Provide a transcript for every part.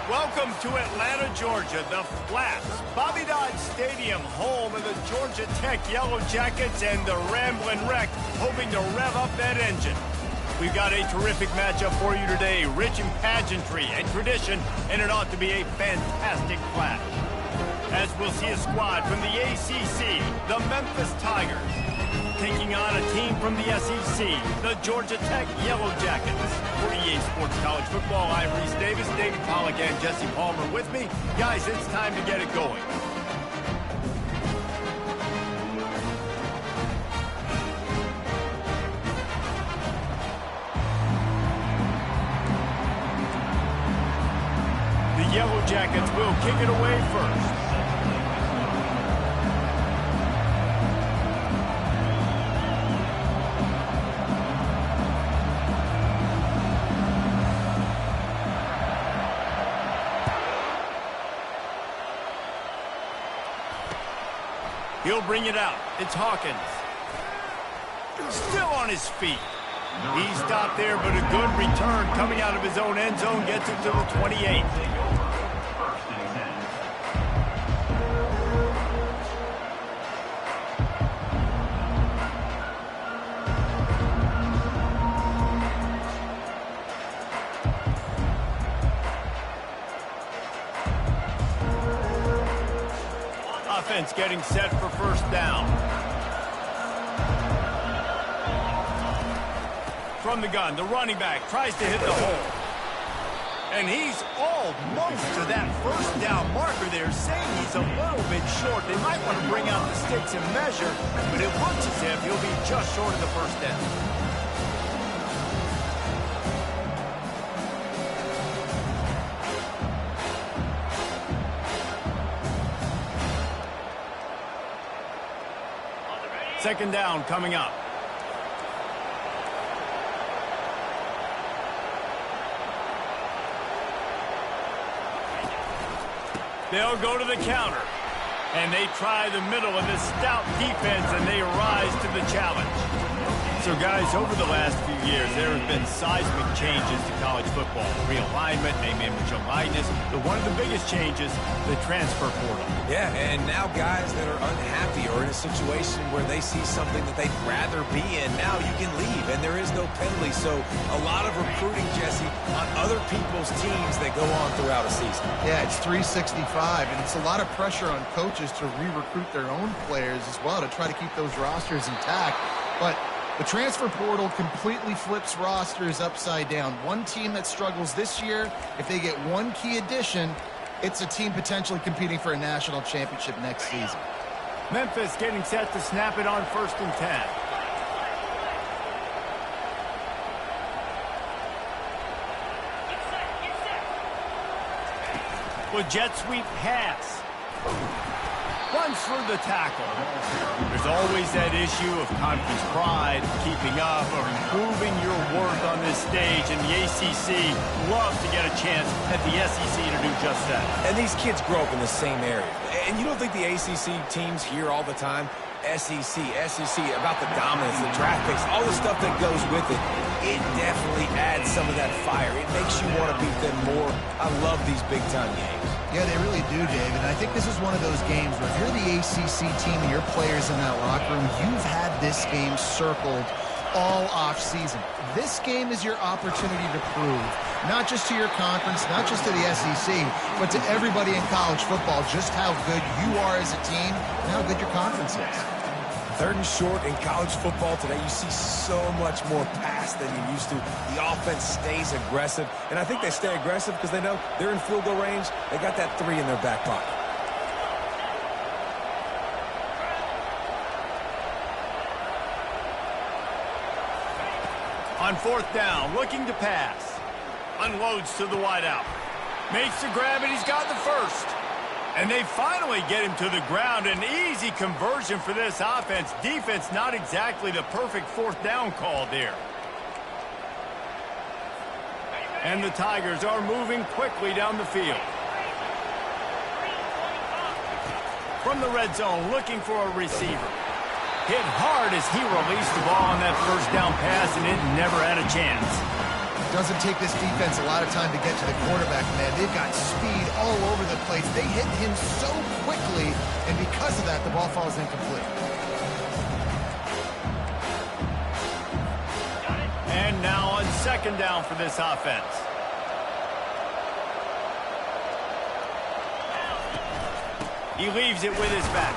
Welcome to Atlanta, Georgia, the Flats, Bobby Dodd Stadium, home of the Georgia Tech Yellow Jackets and the Ramblin' Wreck, hoping to rev up that engine. We've got a terrific matchup for you today, rich in pageantry and tradition, and it ought to be a fantastic clash. As we'll see a squad from the ACC, the Memphis Tigers, taking on a team from the SEC, the Georgia Tech Yellow Jackets. For EA Sports College Football, I'm Reese Davis, David Pollack, and Jesse Palmer with me. Guys, it's time to get it going. The Yellow Jackets will kick it away first. He'll bring it out. It's Hawkins. Still on his feet. He stopped there, but a good return coming out of his own end zone gets it to the 28. Offense getting set for first down. From the gun, the running back tries to hit the hole. And he's almost to that first down marker there, saying he's a little bit short. They might want to bring out the sticks and measure, but it looks as if he'll be just short of the first down. Second down coming up. They'll go to the counter. And they try the middle of this stout defense, and they rise to the challenge. So, guys, over the last few years, there have been seismic changes to college football. Realignment, name, image, and likeness. But one of the biggest changes, the transfer portal. Yeah, and now guys that are unhappy or in a situation where they see something that they'd rather be in, now you can leave, and there is no penalty. So a lot of recruiting, Jesse, on other people's teams that go on throughout a season. Yeah, it's 365, and it's a lot of pressure on coaches to re-recruit their own players as well to try to keep those rosters intact. But the transfer portal completely flips rosters upside down. One team that struggles this year, if they get one key addition, it's a team potentially competing for a national championship next season. Memphis getting set to snap it on 1st and 10. With jet sweep pass. Runs through the tackle. There's always that issue of conference pride, keeping up, or improving your worth on this stage, and the ACC loves to get a chance at the SEC to do just that. And these kids grow up in the same area. And you don't think the ACC teams hear all the time, SEC, about the dominance, the draft picks, all the stuff that goes with it. It definitely adds some of that fire. It makes you want to beat them more. I love these big-time games. Yeah, they really do, David. And I think this is one of those games where if you're the ACC team and your players in that locker room, you've had this game circled all off-season. This game is your opportunity to prove, not just to your conference, not just to the SEC, but to everybody in college football, just how good you are as a team and how good your conference is. 3rd and short in college football today, you see so much more pass than you used to. The offense stays aggressive, and I think they stay aggressive because they know they're in field goal range. They got that 3 in their back pocket. On 4th down, looking to pass. Unloads to the wideout. Makes the grab, and he's got the first. And they finally get him to the ground. An easy conversion for this offense. Defense not exactly the perfect 4th down call there. And the Tigers are moving quickly down the field. From the red zone, looking for a receiver. Hit hard as he released the ball on that 1st down pass, and it never had a chance. Doesn't take this defense a lot of time to get to the quarterback, man. They've got speed all over the place. They hit him so quickly, and because of that, the ball falls incomplete. And now on second down for this offense. He leaves it with his back.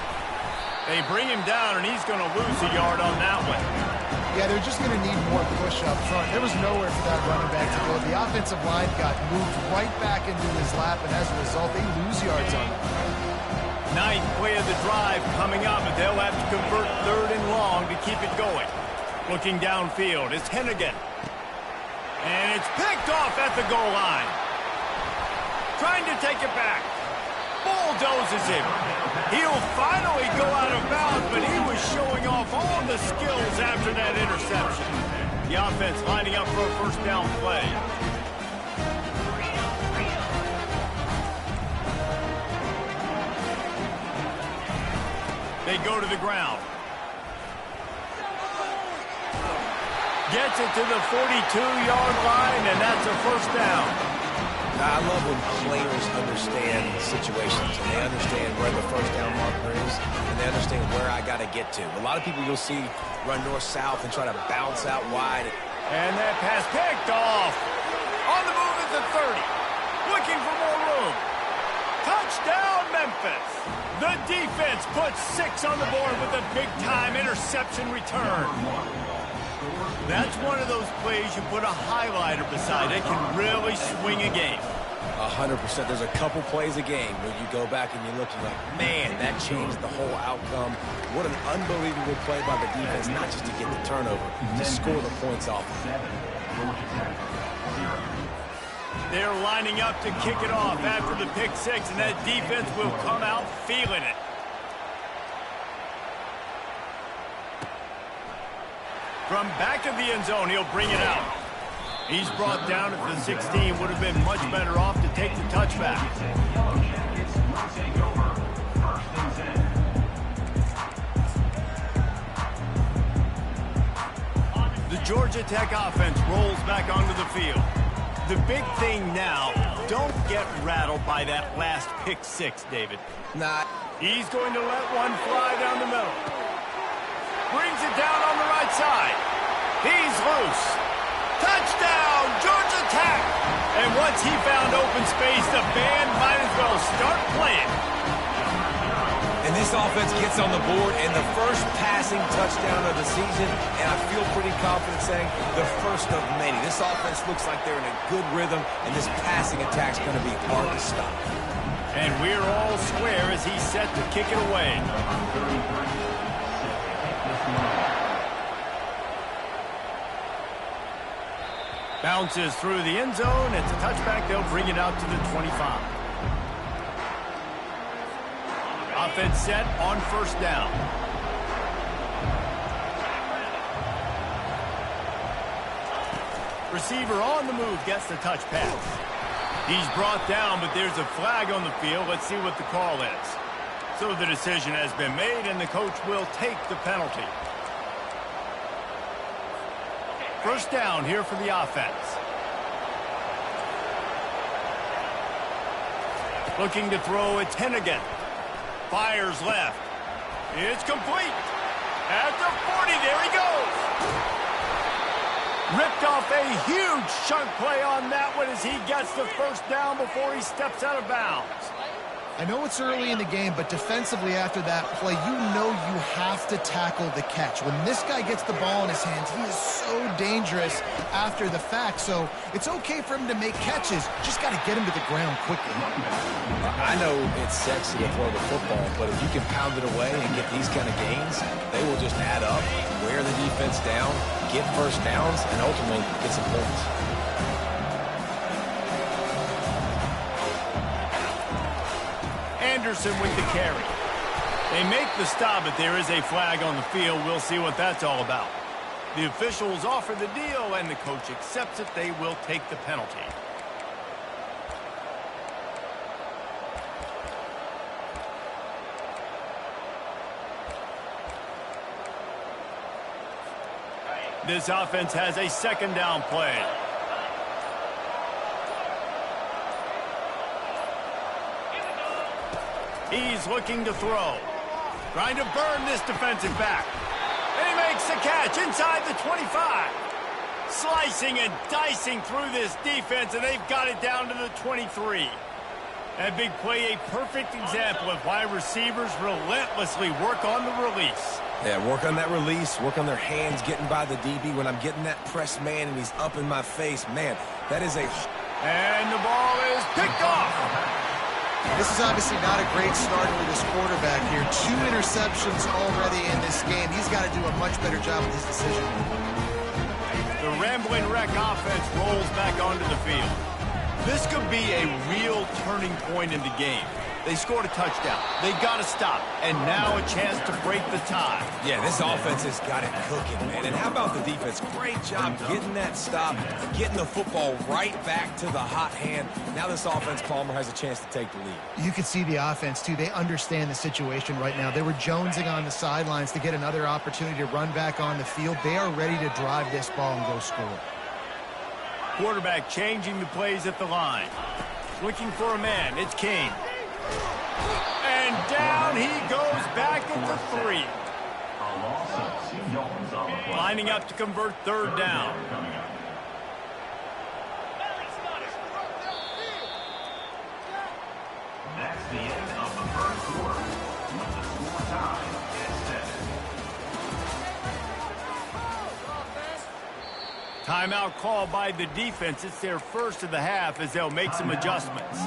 They bring him down, and he's going to lose a yard on that one. Yeah, they're just going to need more push up front. There was nowhere for that running back to go. The offensive line got moved right back into his lap, and as a result, they lose yards on it. Ninth play of the drive coming up, but they'll have to convert third and long to keep it going. Looking downfield, it's Hennigan. And it's picked off at the goal line. Trying to take it back. Bulldozes him. He'll finally go out of bounds, but he was showing off all the skills after that interception. The offense lining up for a first down play. They go to the ground. Gets it to the 42-yard line, and that's a first down. I love when players understand situations, and they understand where the first down marker is, and they understand where I got to get to. A lot of people you'll see run north-south and try to bounce out wide. And that pass picked off. On the move at the 30. Looking for more room. Touchdown, Memphis. The defense puts 6 on the board with a big-time interception return. That's one of those plays you put a highlighter beside. It can really swing a game. 100%. There's a couple plays a game where you go back and you look and you're like, man, that changed the whole outcome. What an unbelievable play by the defense, not just to get the turnover, to score the points off of it. They're lining up to kick it off after the pick 6, and that defense will come out feeling it. From back of the end zone, he'll bring it out. He's brought down at the 16. Would have been much better off to take the touchback. The Georgia Tech offense rolls back onto the field. The big thing now, don't get rattled by that last pick 6, David. Nah. He's going to let one fly down the middle. Brings it down on the right side. He's loose. Touchdown, Georgia Tech! And once he found open space, the band might as well start playing. And this offense gets on the board and the first passing touchdown of the season, and I feel pretty confident saying the first of many. This offense looks like they're in a good rhythm, and this passing attack's going to be hard to stop. And we're all square as he's set to kick it away. Bounces through the end zone. It's a touchback. They'll bring it out to the 25. Offense set on first down. Receiver on the move gets the touch pass. He's brought down, but there's a flag on the field. Let's see what the call is. So the decision has been made, and the coach will take the penalty. First down here for the offense. Looking to throw, it's Hennigan. Fires left. It's complete. At the 40, there he goes. Ripped off a huge chunk play on that one as he gets the first down before he steps out of bounds. I know it's early in the game, but defensively after that play, you know you have to tackle the catch. When this guy gets the ball in his hands, he is so dangerous after the fact. So it's okay for him to make catches. Just got to get him to the ground quickly. I know it's sexy to throw the football, but if you can pound it away and get these kind of gains, they will just add up, wear the defense down, get first downs, and ultimately get some points. Anderson with the carry. They make the stop, but there is a flag on the field. We'll see what that's all about. The officials offer the deal, and the coach accepts it. They will take the penalty. This offense has a second down play. He's looking to throw. Trying to burn this defensive back. And he makes the catch inside the 25. Slicing and dicing through this defense, and they've got it down to the 23. That big play, a perfect example of why receivers relentlessly work on the release. Yeah, work on that release, work on their hands, getting by the DB. When I'm getting that press man and he's up in my face, man, that is a... And the ball is picked off. This is obviously not a great start for this quarterback here. 2 interceptions already in this game. He's got to do a much better job with his decision. The Rambling Wreck offense rolls back onto the field. This could be a real turning point in the game. They scored a touchdown. They got to stop. And now a chance to break the tie. Yeah, this offense has got it cooking, man. And how about the defense? Great job getting that stop, getting the football right back to the hot hand. Now this offense, Palmer, has a chance to take the lead. You can see the offense, too. They understand the situation right now. They were jonesing on the sidelines to get another opportunity to run back on the field. They are ready to drive this ball and go score. Quarterback changing the plays at the line. Looking for a man. It's Kane. And down he goes back at the 3. Lining up to convert 3rd down. That's the end of the first quarter. The score tie is 7. Timeout call by the defense. It's their first of the half as they'll make some adjustments.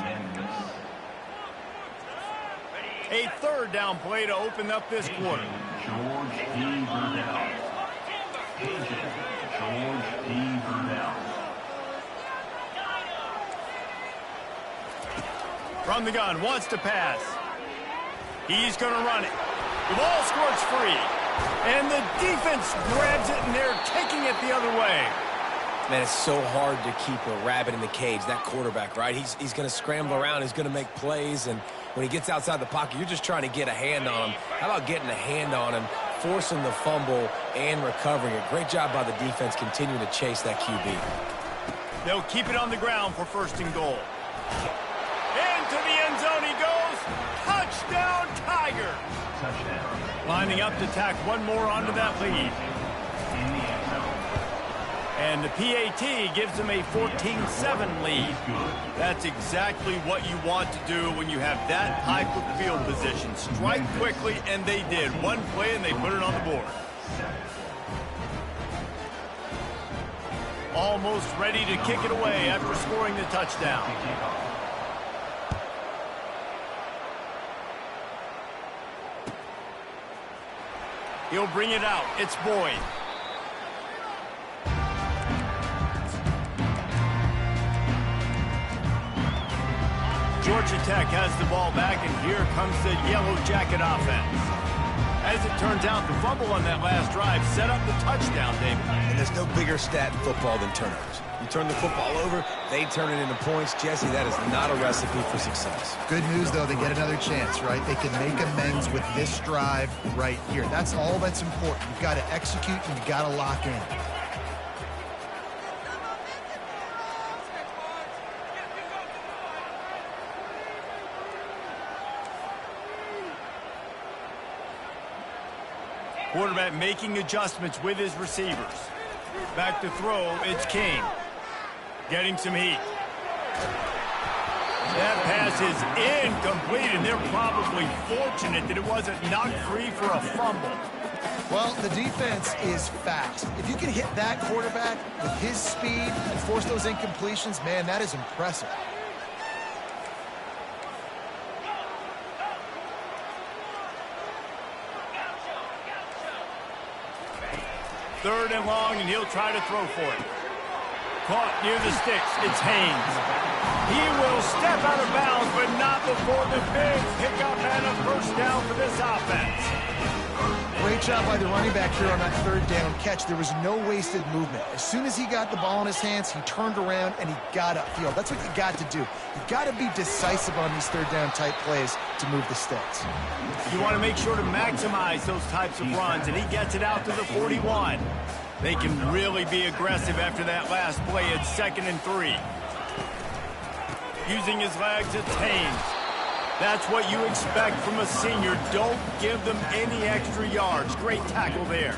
A 3rd down play to open up this quarter. George D. Burdell. Agent George D. Burdell. From the gun, wants to pass. He's going to run it. The ball squirts free. And the defense grabs it, and they're taking it the other way. Man, it's so hard to keep a rabbit in the cage, that quarterback, right? He's going to scramble around. He's going to make plays, and when he gets outside the pocket, you're just trying to get a hand on him. How about getting a hand on him, forcing the fumble, and recovering it? Great job by the defense continuing to chase that QB. They'll keep it on the ground for 1st and goal. Into the end zone he goes. Touchdown, Tiger. Touchdown. Lining up to tack one more onto that lead. In the end zone. And the PAT gives them a 14-7 lead. That's exactly what you want to do when you have that type of field position. Strike quickly, and they did. One play, and they put it on the board. Almost ready to kick it away after scoring the touchdown. He'll bring it out. It's Boyd. Georgia Tech has the ball back, and here comes the Yellow Jacket offense. As it turns out, the fumble on that last drive set up the touchdown, David. And there's no bigger stat in football than turnovers. You turn the football over, they turn it into points. Jesse, that is not a recipe for success. Good news, though, they get another chance, right? They can make amends with this drive right here. That's all that's important. You've got to execute, and you've got to lock in. Quarterback making adjustments with his receivers. Back to throw, it's King. Getting some heat. That pass is incomplete, and they're probably fortunate that it wasn't knocked free for a fumble. Well, the defense is fast. If you can hit that quarterback with his speed and force those incompletions, man, that is impressive. 3rd and long, and he'll try to throw for it. Caught near the sticks. It's Haynes. He will step out of bounds, but not before the big pickup and a 1st down for this offense. Great job by the running back here on that 3rd down catch. There was no wasted movement. As soon as he got the ball in his hands, he turned around and he got upfield. That's what you got to do. You got to be decisive on these 3rd down type plays to move the sticks. You want to make sure to maximize those types of runs, and he gets it out to the 41. They can really be aggressive after that last play. It's 2nd and 3. Using his legs, it's Haynes. That's what you expect from a senior. Don't give them any extra yards. Great tackle there.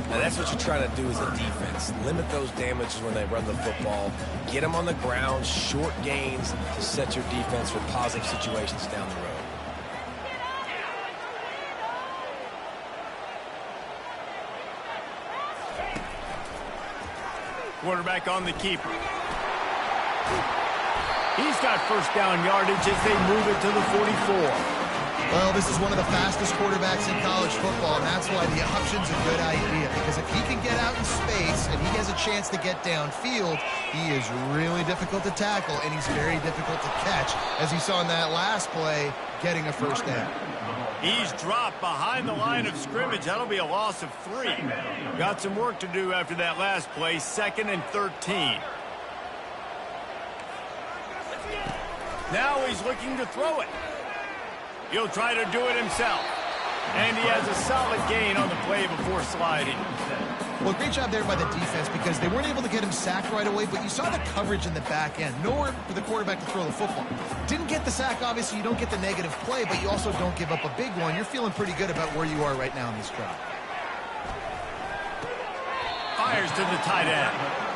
Now that's what you're trying to do as a defense. Limit those damages when they run the football. Get them on the ground, short gains to set your defense for positive situations down the road. Quarterback on the keeper. He's got first down yardage as they move it to the 44. Well, this is one of the fastest quarterbacks in college football, and that's why the option's a good idea. Because if he can get out in space and he has a chance to get downfield, he is really difficult to tackle, and he's very difficult to catch. As you saw in that last play, getting a first down. He's dropped behind the line of scrimmage. That'll be a loss of 3. Got some work to do after that last play. 2nd and 13. Now he's looking to throw it. He'll try to do it himself. And he has a solid gain on the play before sliding. Well, great job there by the defense because they weren't able to get him sacked right away, but you saw the coverage in the back end. Nowhere for the quarterback to throw the football. Didn't get the sack, obviously. You don't get the negative play, but you also don't give up a big one. You're feeling pretty good about where you are right now in this drive. Fires to the tight end.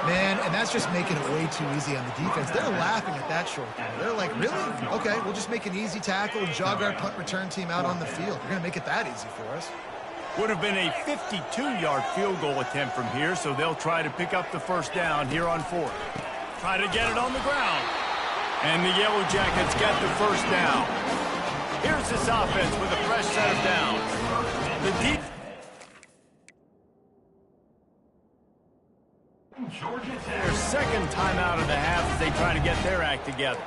Man, and that's just making it way too easy on the defense. They're laughing at that short throw. They're like, really? Okay, we'll just make an easy tackle and jog our punt return team out on the field. We're going to make it that easy for us. Would have been a 52-yard field goal attempt from here, so they'll try to pick up the first down here on 4th. Try to get it on the ground. And the Yellow Jackets get the first down. Here's this offense with a fresh set of downs. The deep. Their second time out of the half as they try to get their act together.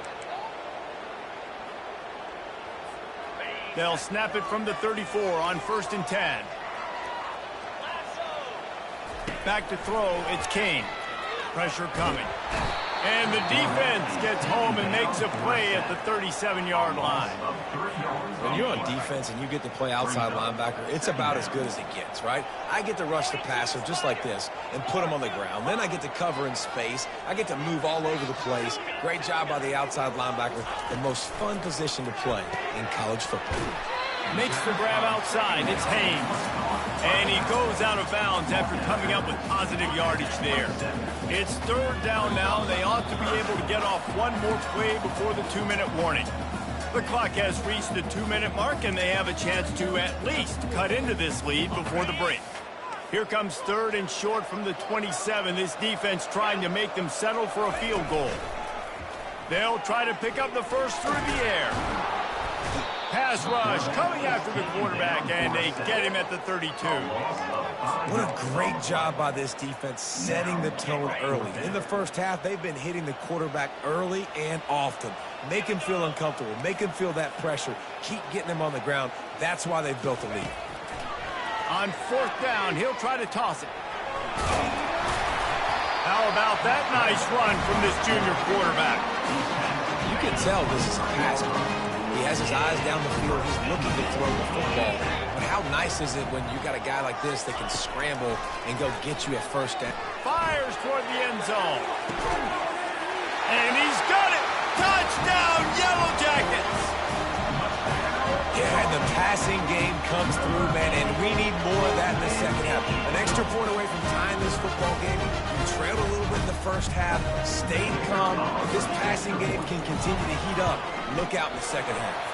They'll snap it from the 34 on 1st and 10. Back to throw, it's King. Pressure coming. And the defense gets home and makes a play at the 37-yard line. When you're on defense and you get to play outside linebacker, it's about as good as it gets, right? I get to rush the passer just like this and put him on the ground. Then I get to cover in space. I get to move all over the place. Great job by the outside linebacker. The most fun position to play in college football. Makes the grab outside. It's Haynes. And he goes out of bounds after coming up with positive yardage there. It's 3rd down now. They ought to be able to get off one more play before the 2-minute warning. The clock has reached the 2-minute mark, and they have a chance to at least cut into this lead before the break. Here comes 3rd and short from the 27. This defense trying to make them settle for a field goal. They'll try to pick up the first through the air. Pass rush coming after the quarterback, and they get him at the 32. What a great job by this defense setting the tone early. In the first half, they've been hitting the quarterback early and often. Make him feel uncomfortable. Make him feel that pressure. Keep getting him on the ground. That's why they've built a lead. On 4th down, he'll try to toss it. How about that nice run from this junior quarterback? You can tell this is a pass play. He has his eyes down the field. He's looking to throw the football. But how nice is it when you got a guy like this that can scramble and go get you a first down? Fires toward the end zone. And he's got it. Touchdown, Yellow Jackets. Yeah, and the passing game comes through, man, and we need more of that in the second half. An extra point away from tying this football game. You trailed a little bit in the first half, stayed calm. If this passing game can continue to heat up, look out in the second half.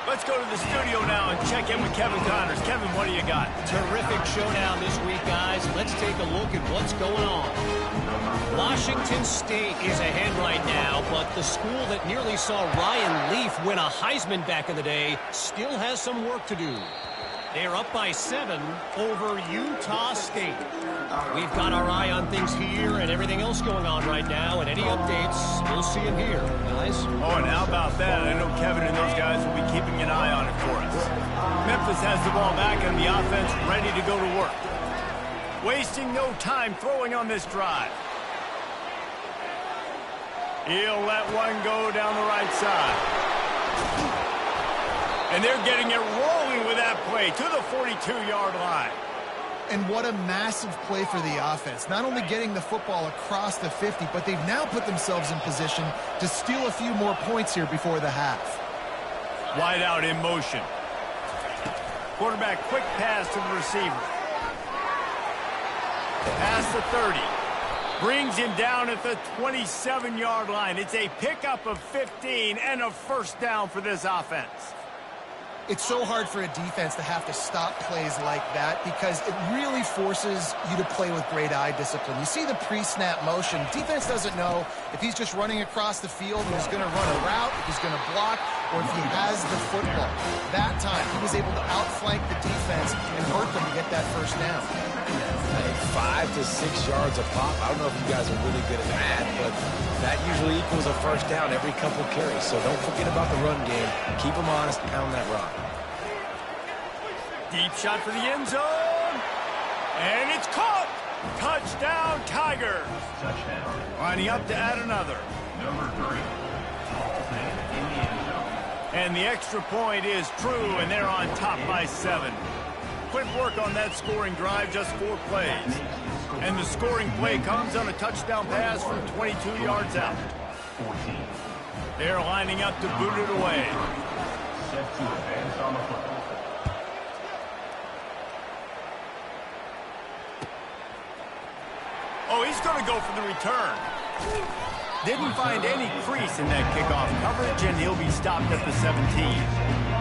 Let's go to the studio now and check in with Kevin Connors. Kevin, what do you got? Terrific showdown this week, guys. Let's take a look at what's going on. Washington State is ahead right now, but the school that nearly saw Ryan Leaf win a Heisman back in the day still has some work to do. They're up by 7 over Utah State. We've got our eye on things here and everything else going on right now, and any updates, we'll see them here, guys. Oh, and how about that? I know Kevin and those guys will be keeping an eye on it for us. Memphis has the ball back and the offense ready to go to work. Wasting no time throwing on this drive. He'll let one go down the right side. And they're getting it rolling with that play to the 42-yard line. And what a massive play for the offense. Not only getting the football across the 50, but they've now put themselves in position to steal a few more points here before the half. Wide out in motion. Quarterback quick pass to the receiver. Pass the 30. Brings him down at the 27-yard line. It's a pickup of 15 and a first down for this offense. It's so hard for a defense to have to stop plays like that because it really forces you to play with great eye discipline. You see the pre-snap motion. Defense doesn't know if he's just running across the field and he's going to run a route, if he's going to block, or if he has the football. That time, he was able to outflank the defense and hurt them to get that first down. 5 to 6 yards a pop. I don't know if you guys are really good at that, but that usually equals a first down every couple carries. So don't forget about the run game. Keep them honest, pound that rock. Deep shot for the end zone. And it's caught. Touchdown, Tigers. Touchdown. Lining up to add another. Number 3. Halton in the end zone. And the extra point is true, and they're on top by 7. Quick work on that scoring drive, just 4 plays. And the scoring play comes on a touchdown pass from 22 yards out. 14. They're lining up to boot it away. Set to advance on the football. Oh, he's going to go for the return. Didn't find any crease in that kickoff coverage, and he'll be stopped at the 17.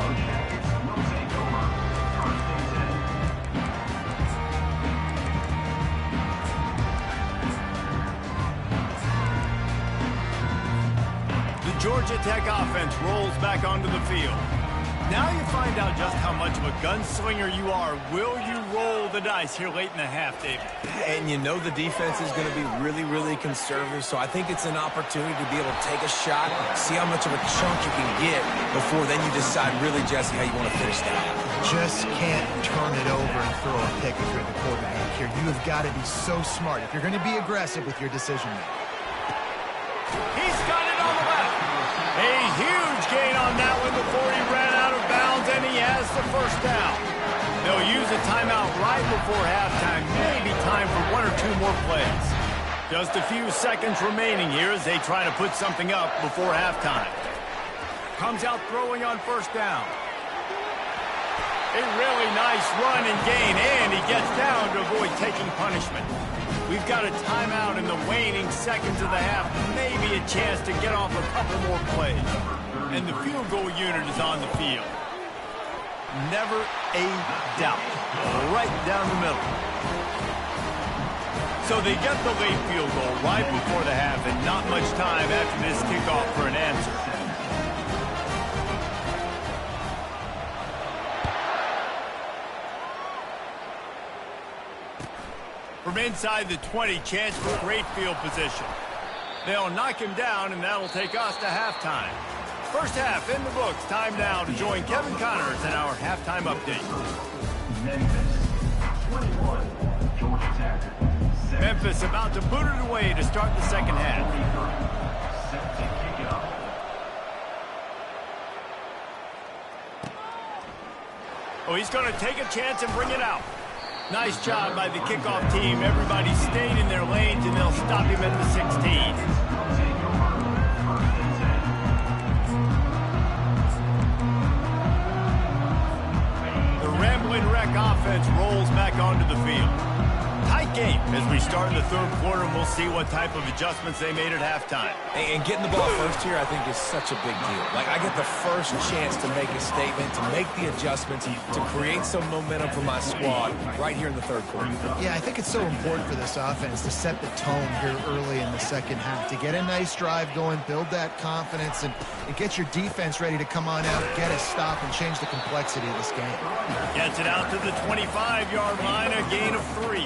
Georgia Tech offense rolls back onto the field. Now you find out just how much of a gunslinger you are. Will you roll the dice here late in the half, David? And you know the defense is going to be really, really conservative, so I think it's an opportunity to be able to take a shot, see how much of a chunk you can get before then you decide really, Jesse, how you want to finish that out. Just can't turn it over and throw a pick if you're the quarterback here. You have got to be so smart if you're going to be aggressive with your decision making. He's got it on the left. A huge gain on that one before he ran out of bounds, and he has the first down. They'll use a timeout right before halftime. Maybe time for 1 or 2 more plays. Just a few seconds remaining here as they try to put something up before halftime. Comes out throwing on first down. A really nice run and gain, and he gets down to avoid taking punishment. We've got a timeout in the waning seconds of the half. Maybe a chance to get off a couple more plays. And the field goal unit is on the field. Never a doubt. Right down the middle. So they get the late field goal right before the half, and not much time after this kickoff for an answer. From inside the 20, chance for great field position. They'll knock him down, and that'll take us to halftime. First half in the books. Time now to join Kevin Connors in our halftime update. Memphis 21, Georgia Tech. Memphis about to boot it away to start the second half. Set to kick it off. Oh, he's going to take a chance and bring it out. Nice job by the kickoff team. Everybody stayed in their lanes, and they'll stop him at the 16. The Rambling Wreck offense rolls back onto the field. Tight game as we start in the third quarter, and we'll see what type of adjustments they made at halftime. And getting the ball first here, I think, is such a big deal. Like, I get the first chance to make a statement, to make the adjustments, to create some momentum for my squad right here in the third quarter. Yeah, I think it's so important for this offense to set the tone here early in the second half, to get a nice drive going, build that confidence, and get your defense ready to come on out, get a stop, and change the complexity of this game. Gets it out to the 25-yard line, a gain of 3.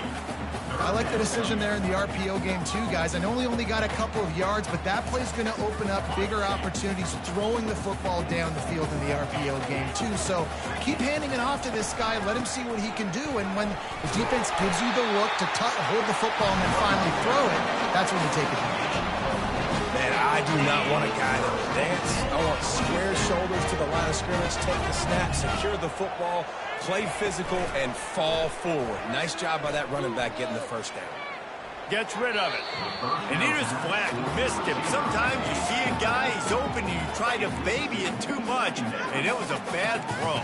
I like the decision there in the RPO game too, guys. I know he only got a couple of yards, but that play's going to open up bigger opportunities throwing the football down the field in the RPO game too. So keep handing it off to this guy. Let him see what he can do. And when the defense gives you the look to hold the football and then finally throw it, that's when you take advantage. Man, I do not want a guy that will dance. I want square shoulders to the line of scrimmage, take the snap, secure the football, play physical, and fall forward. Nice job by that running back getting the first down. Gets rid of it. And he just flat missed him. Sometimes you see a guy, he's open, and you try to baby it too much, and it was a bad throw.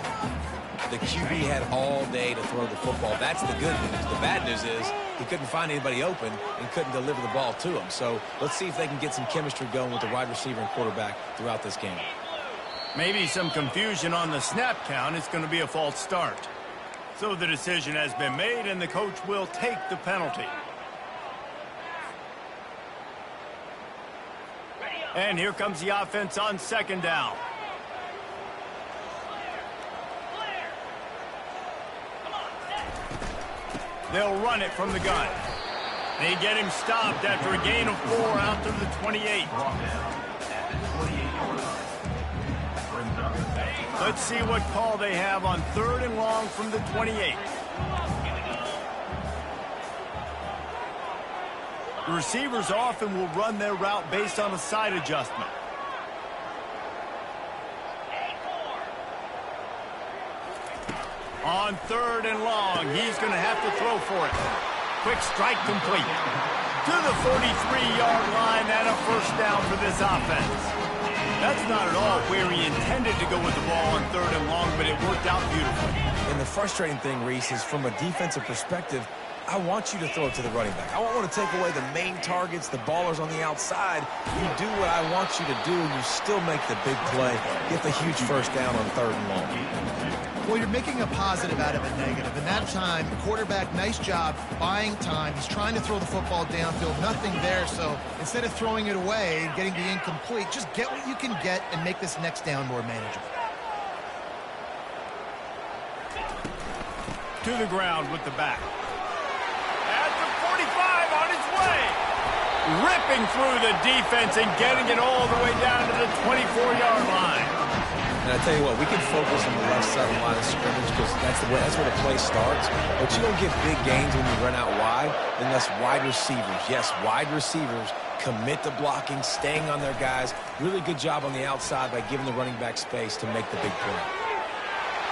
The QB had all day to throw the football. That's the good news. The bad news is he couldn't find anybody open and couldn't deliver the ball to him. So let's see if they can get some chemistry going with the wide receiver and quarterback throughout this game. Maybe some confusion on the snap count. It's going to be a false start. So the decision has been made, and the coach will take the penalty. And here comes the offense on second down. They'll run it from the gun. They get him stopped after a gain of 4 out to the 28. Let's see what call they have on 3rd and long from the 28. The receivers often will run their route based on a side adjustment. On 3rd and long, he's going to have to throw for it. Quick strike complete. To the 43-yard line and a first down for this offense. That's not at all where he intended to go with the ball on 3rd and long, but it worked out beautifully. And the frustrating thing, Reese, is from a defensive perspective, I want you to throw it to the running back. I want to take away the main targets, the ballers on the outside. You do what I want you to do, and you still make the big play, get the huge first down on 3rd and long. Well, you're making a positive out of a negative. And that time, quarterback, nice job buying time. He's trying to throw the football downfield. Nothing there. So instead of throwing it away and getting the incomplete, just get what you can get and make this next down more manageable. To the ground with the back. At the 45 on his way. Ripping through the defense and getting it all the way down to the 24-yard line. And I tell you what, we can focus on the left side of the line of scrimmage because that's where the play starts. But you don't get big gains when you run out wide unless wide receivers, yes, wide receivers, commit to blocking, staying on their guys. Really good job on the outside by giving the running back space to make the big play.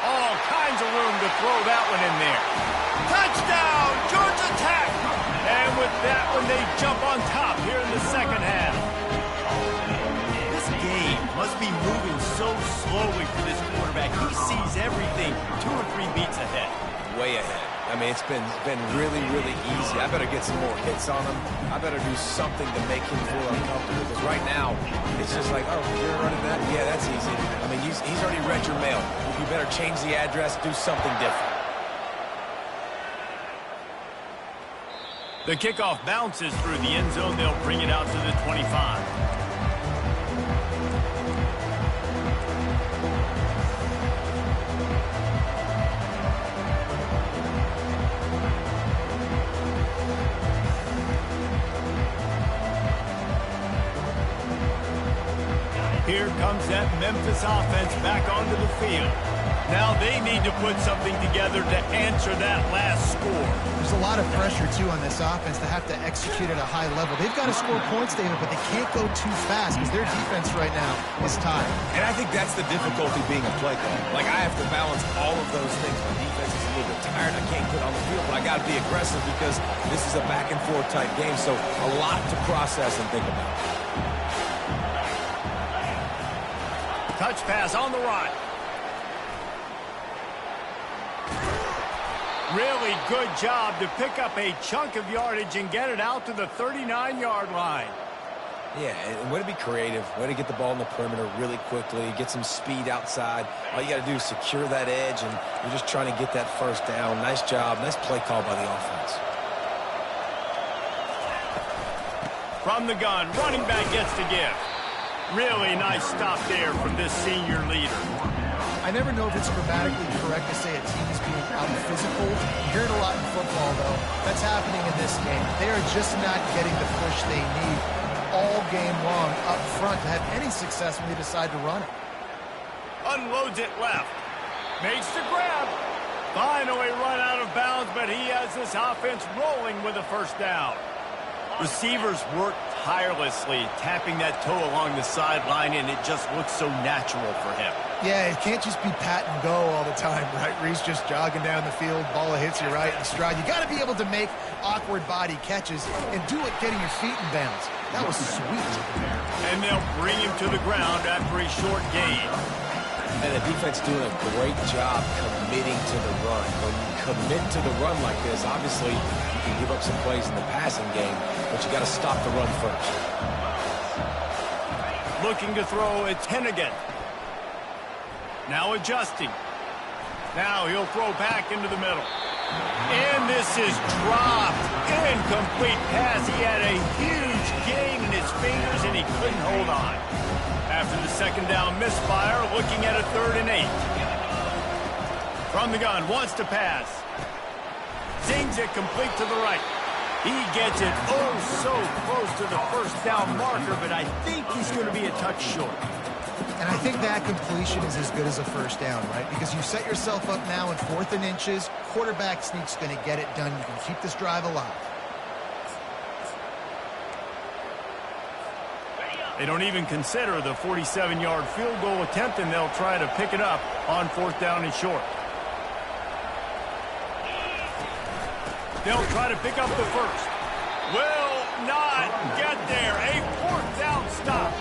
All kinds of room to throw that one in there. Touchdown, Georgia Tech! And with that one, they jump on top here in the second half. This game must be moving so slowly for this quarterback. He sees everything 2 or 3 beats ahead. Way ahead. I mean, it's been really, really easy. I better get some more hits on him. I better do something to make him feel uncomfortable because right now, it's just like, oh, you're running that? Yeah, that's easy. I mean, he's already read your mail. You better change the address, do something different. The kickoff bounces through the end zone. They'll bring it out to the 25. Here comes that Memphis offense back onto the field. Now they need to put something together to answer that last score. There's a lot of pressure, too, on this offense to have to execute at a high level. They've got to score points, David, but they can't go too fast because their defense right now is tired. And I think that's the difficulty being a play caller. Like, I have to balance all of those things. My defense is a little bit tired. I can't put on the field, but I got to be aggressive because this is a back-and-forth type game, so a lot to process and think about. Touch pass on the run. Really good job to pick up a chunk of yardage and get it out to the 39-yard line. Yeah, and way to be creative, way to get the ball in the perimeter really quickly, get some speed outside. All you got to do is secure that edge, and you're just trying to get that first down. Nice job, nice play call by the offense. From the gun, running back gets to give. Really nice stop there from this senior leader. I never know if it's grammatically correct to say a team is being out-physical. You hear it a lot in football, though. That's happening in this game. They are just not getting the push they need all game long up front to have any success when they decide to run it. Unloads it left. Makes the grab. Finally run out of bounds, but he has this offense rolling with a first down. Receivers work tirelessly, tapping that toe along the sideline, and it just looks so natural for him. Yeah, it can't just be pat and go all the time, right? Reese just jogging down the field, ball hits you right in stride. You got to be able to make awkward body catches and do it getting your feet in bounds. That was sweet. And they'll bring him to the ground after a short gain. And the defense doing a great job committing to the run. When you commit to the run like this, obviously you can give up some plays in the passing game, but you got to stop the run first. Looking to throw at 10 again. Now adjusting. Now he'll throw back into the middle. And this is dropped. Incomplete pass. He had a huge gain in his fingers, and he couldn't hold on. After the second down misfire, looking at a 3rd and 8. From the gun, wants to pass. Zings it complete to the right. He gets it oh so close to the first down marker, but I think he's going to be a touch short. And I think that completion is as good as a first down, right? Because you set yourself up now in 4th and inches. Quarterback sneak's going to get it done. You can keep this drive alive. They don't even consider the 47-yard field goal attempt, and they'll try to pick it up on 4th down and short. They'll try to pick up the first. Will not get there. A 4th down stop.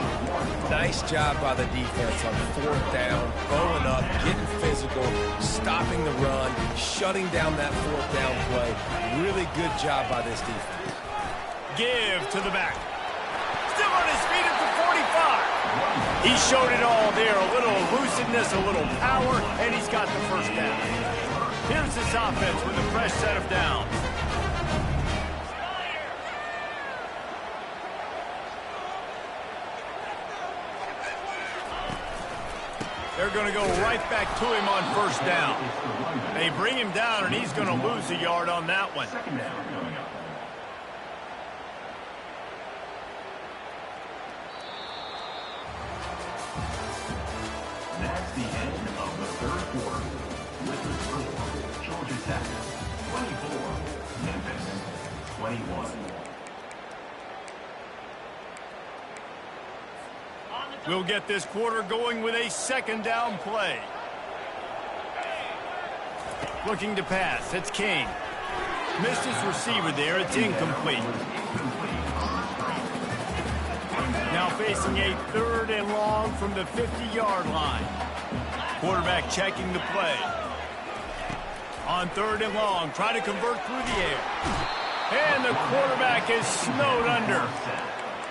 Nice job by the defense on 4th down, going up, getting physical, stopping the run, shutting down that 4th down play. Really good job by this defense. Give to the back. Still on his feet at the 45. He showed it all there. A little elusiveness, a little power, and he's got the first down. Here's this offense with a fresh set of downs. They're going to go right back to him on 1st down. They bring him down, and he's going to lose a yard on that one. That's the end of the 3rd quarter. With the score, Georgia Tech 24, Memphis 21. We'll get this quarter going with a 2nd down play. Looking to pass. It's King. Missed his receiver there. It's incomplete. Now facing a 3rd and long from the 50-yard line. Quarterback checking the play. On 3rd and long, try to convert through the air. And the quarterback is snowed under.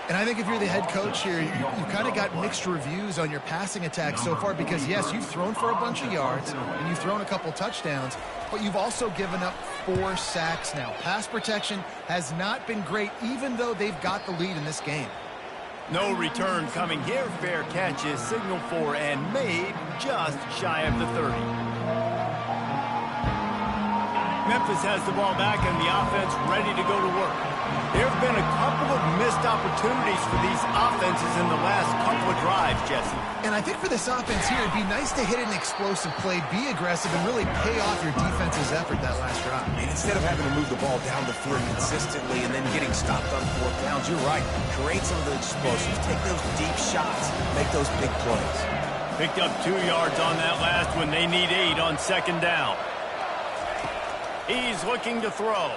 And I think if you're the head coach here, you kind of got mixed reviews on your passing attack so far because, yes, you've thrown for a bunch of yards and you've thrown a couple touchdowns, but you've also given up 4 sacks now. Pass protection has not been great, even though they've got the lead in this game. No return coming here. Fair catch is signaled for and made just shy of the 30. Memphis has the ball back and the offense ready to go to work. There have been a couple of missed opportunities for these offenses in the last couple of drives, Jesse. And I think for this offense here, it'd be nice to hit an explosive play, be aggressive, and really pay off your defense's effort that last drive. And instead of having to move the ball down the field consistently and then getting stopped on 4th downs, you're right. Create some of the explosives. Take those deep shots. Make those big plays. Picked up 2 yards on that last one. They need 8 on 2nd down. He's looking to throw.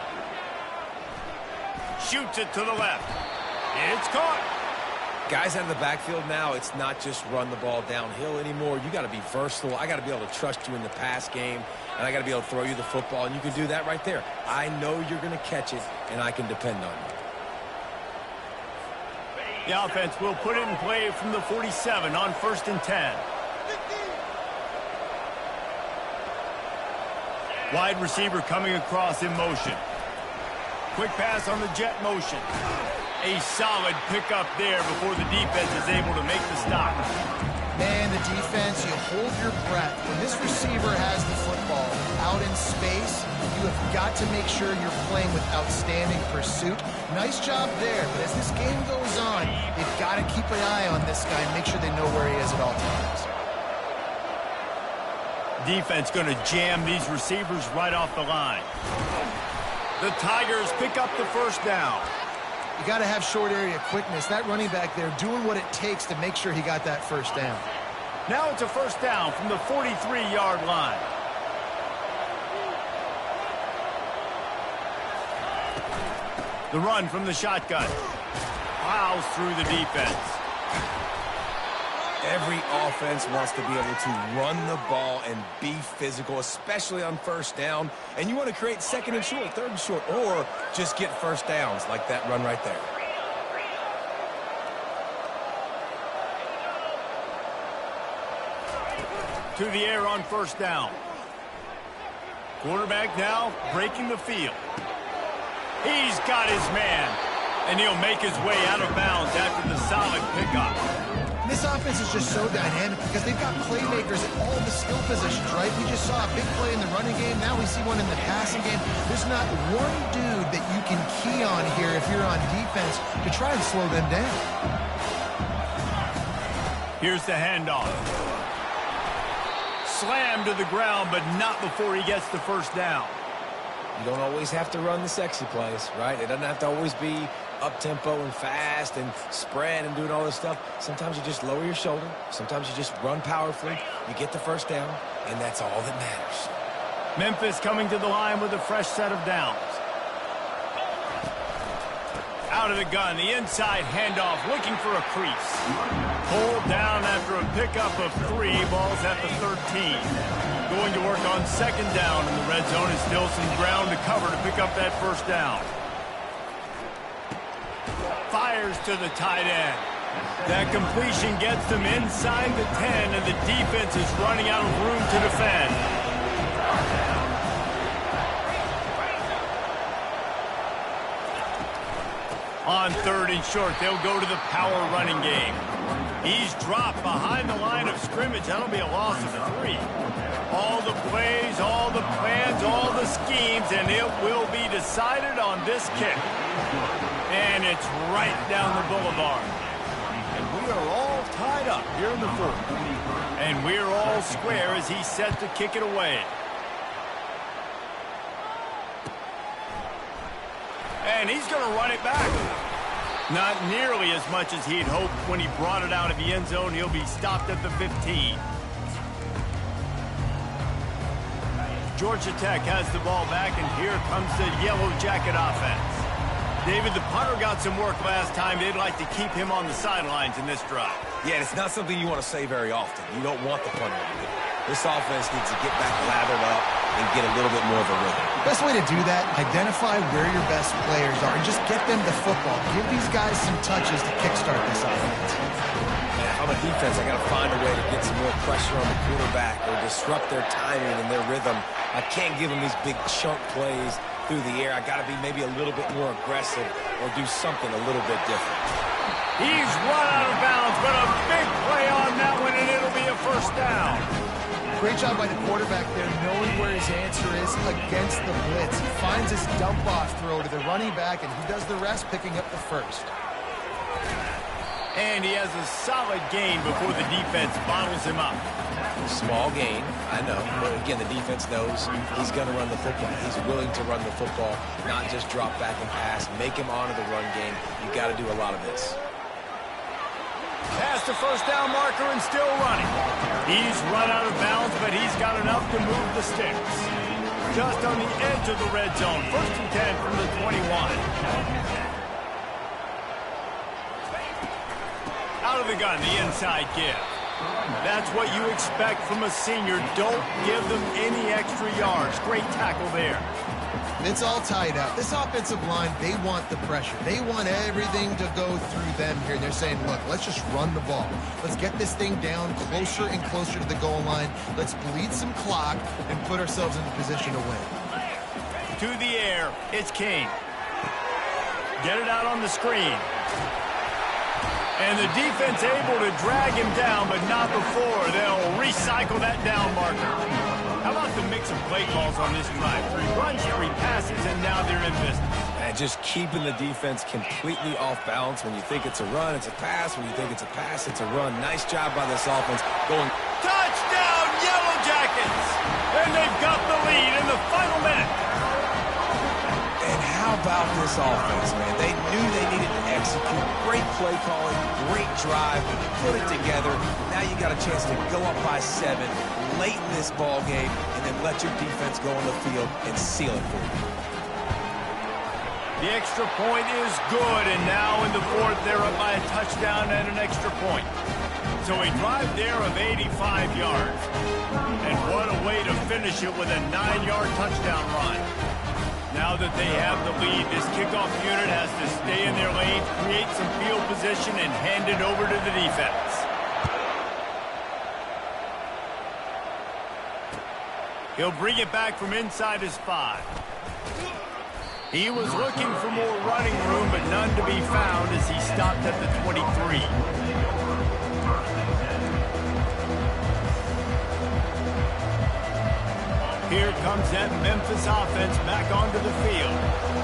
Shoots it to the left. It's caught. Guys out of the backfield now, it's not just run the ball downhill anymore. You got to be versatile. I got to be able to trust you in the pass game, and I got to be able to throw you the football, and you can do that right there. I know you're going to catch it, and I can depend on you. The offense will put it in play from the 47 on 1st and 10. Wide receiver coming across in motion. Quick pass on the jet motion. A solid pickup there before the defense is able to make the stop. Man, the defense, you hold your breath. When this receiver has the football out in space, you have got to make sure you're playing with outstanding pursuit. Nice job there, but as this game goes on, they've got to keep an eye on this guy and make sure they know where he is at all times. Defense going to jam these receivers right off the line. The Tigers pick up the first down. You got to have short area quickness. That running back there doing what it takes to make sure he got that first down. Now it's a first down from the 43-yard line. The run from the shotgun. Plows through the defense. Every offense wants to be able to run the ball and be physical, especially on first down. And you want to create second and short, third and short, or just get first downs like that run right there. To the air on first down. Quarterback now breaking the field. He's got his man. And he'll make his way out of bounds after the solid pickup. This offense is just so dynamic because they've got playmakers at all the skill positions, right? We just saw a big play in the running game. Now we see one in the passing game. There's not one dude that you can key on here if you're on defense to try and slow them down. Here's the handoff. Slammed to the ground, but not before he gets the first down. You don't always have to run the sexy plays, right? It doesn't have to always be up-tempo and fast and spread and doing all this stuff. Sometimes you just lower your shoulder. Sometimes you just run powerfully. You get the first down, and that's all that matters. Memphis coming to the line with a fresh set of downs. Out of the gun, the inside handoff, looking for a crease. Pulled down after a pickup of 3, balls at the 13. Going to work on second down in the red zone, and still some ground to cover to pick up that first down. Fires to the tight end. That completion gets them inside the 10, and the defense is running out of room to defend. On third and short, they'll go to the power running game. He's dropped behind the line of scrimmage. That'll be a loss of 3. All the plays, all the plans, all the schemes, and it will be decided on this kick. And it's right down the boulevard. And we are all tied up here in the 4th. And we're all square as he's set to kick it away. And he's going to run it back. Not nearly as much as he'd hoped when he brought it out of the end zone. He'll be stopped at the 15. Georgia Tech has the ball back, and here comes the Yellow Jacket offense. David, the punter got some work last time. They'd like to keep him on the sidelines in this drive. Yeah, it's not something you want to say very often. You don't want the punter to do it. This offense needs to get back lathered up and get a little bit more of a rhythm. Best way to do that, identify where your best players are and just get them the football. Give these guys some touches to kickstart this offense. Yeah, if I'm a defense, I got to find a way to get some more pressure on the quarterback or disrupt their timing and their rhythm. I can't give them these big chunk plays through the air. I got to be maybe a little bit more aggressive or do something a little bit different. He's run out of bounds, but a big play on that one, and it'll be a first down. Great job by the quarterback there, knowing where his answer is against the blitz. He finds his dump-off throw to the running back, and he does the rest, picking up the first. And he has a solid gain before the defense bottles him up. Small gain, I know. But again, the defense knows he's going to run the football. He's willing to run the football, not just drop back and pass, make him honor the run game. You got to do a lot of this. Past the first down marker and still running. He's run out of bounds, but he's got enough to move the sticks. Just on the edge of the red zone. First and 10 from the 21. Out of the gun, the inside give. That's what you expect from a senior. Don't give them any extra yards. Great tackle there. It's all tied up. This offensive line, they want the pressure. They want everything to go through them here. And they're saying, look, let's just run the ball. Let's get this thing down closer and closer to the goal line. Let's bleed some clock and put ourselves in the position to win. To the air, it's King. Get it out on the screen. And the defense able to drag him down, but not before. They'll recycle that down marker. How about the mix of play calls on this drive? 3 runs, 3 passes, and now they're in business. And just keeping the defense completely off balance. When you think it's a run, it's a pass. When you think it's a pass, it's a run. Nice job by this offense going. Touchdown, Yellow Jackets! And they've got the lead in the final minute. And how How about this offense, man? They knew they needed to execute. Great play calling, great drive, put it together. Now you got a chance to go up by 7 late in this ball game and then let your defense go on the field and seal it for you. The extra point is good, and now in the fourth, they're up by a touchdown and an extra point. So a drive there of 85 yards. And what a way to finish it with a 9-yard touchdown run. Now that they have the lead, this kickoff unit has to stay in their lane, create some field position, and hand it over to the defense. He'll bring it back from inside his 5. He was looking for more running room, but none to be found as he stopped at the 23. Here comes that Memphis offense back onto the field.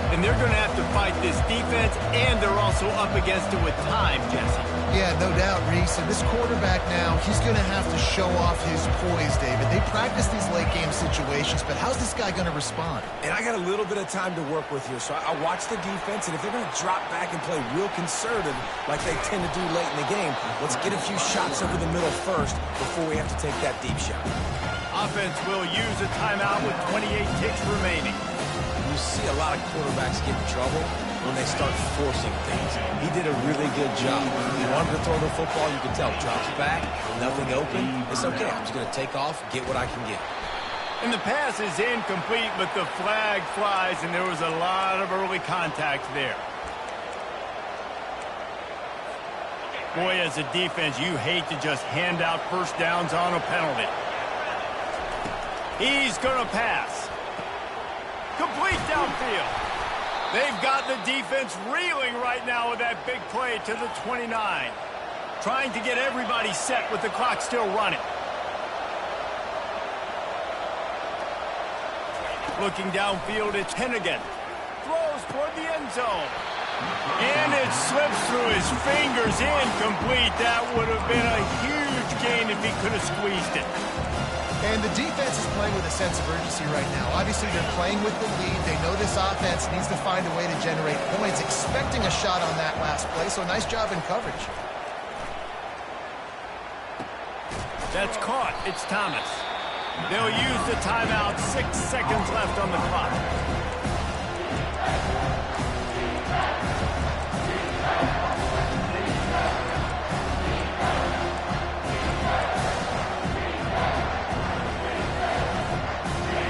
And they're going to have to fight this defense, and they're also up against it with time, Jesse. Yeah, no doubt, Reese. And this quarterback now, he's going to have to show off his poise, David. They practice these late-game situations, but how's this guy going to respond? And I got a little bit of time to work with here, so I watch the defense, and if they're going to drop back and play real conservative like they tend to do late in the game, let's get a few shots over the middle first before we have to take that deep shot. Offense will use a timeout with 28 ticks remaining. You see a lot of quarterbacks get in trouble when they start forcing things. He did a really good job. He wanted to throw the football, you can tell. Drops back, nothing open. It's okay. I'm just going to take off, get what I can get. And the pass is incomplete, but the flag flies, and there was a lot of early contact there. Boy, as a defense, you hate to just hand out first downs on a penalty. He's going to pass. Complete downfield. They've got the defense reeling right now with that big play to the 29. Trying to get everybody set with the clock still running. Looking downfield, it's Hennigan. Throws toward the end zone. And it slips through his fingers, incomplete. That would have been a huge gain if he could have squeezed it. And the defense is playing with a sense of urgency right now. Obviously, they're playing with the lead. They know this offense needs to find a way to generate points, expecting a shot on that last play, so nice job in coverage. That's caught. It's Thomas. They'll use the timeout. 6 seconds left on the clock.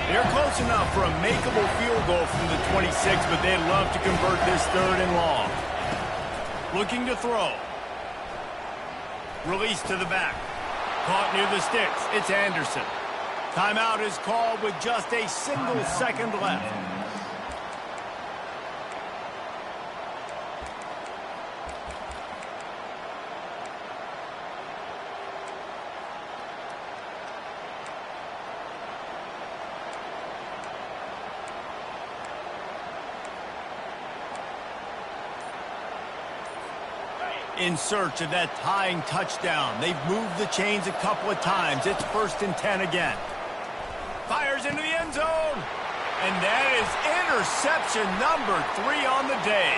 They're close enough for a makeable field goal from the 26, but they'd love to convert this 3rd and long. Looking to throw. Release to the back. Caught near the sticks. It's Anderson. Timeout is called with just a single second left. In search of that tying touchdown. They've moved the chains a couple of times. It's 1st and 10 again. Fires into the end zone. And that is interception number 3 on the day.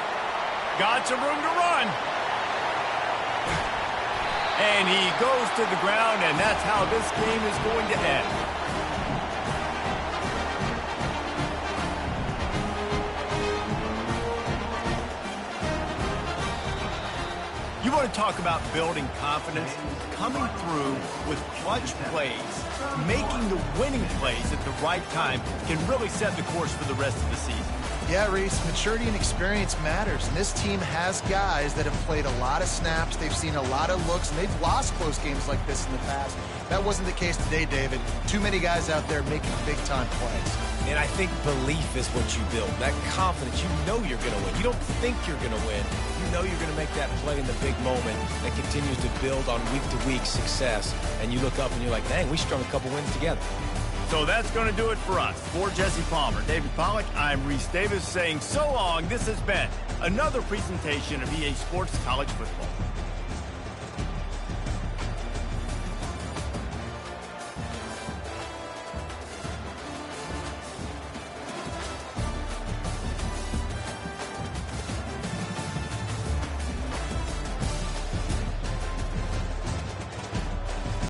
Got some room to run. And he goes to the ground, and that's how this game is going to end. You want to talk about building confidence? Coming through with clutch plays, making the winning plays at the right time can really set the course for the rest of the season. Yeah, Reese, maturity and experience matters, and this team has guys that have played a lot of snaps, they've seen a lot of looks, and they've lost close games like this in the past. That wasn't the case today, David. Too many guys out there making big-time plays. And I think belief is what you build. That confidence, you know you're going to win. You don't think you're going to win. You know you're going to make that play in the big moment that continues to build on week-to-week success. And you look up and you're like, dang, we strung a couple wins together. So that's going to do it for us. For Jesse Palmer, David Pollack, I'm Reese Davis saying so long. This has been another presentation of EA Sports College Football.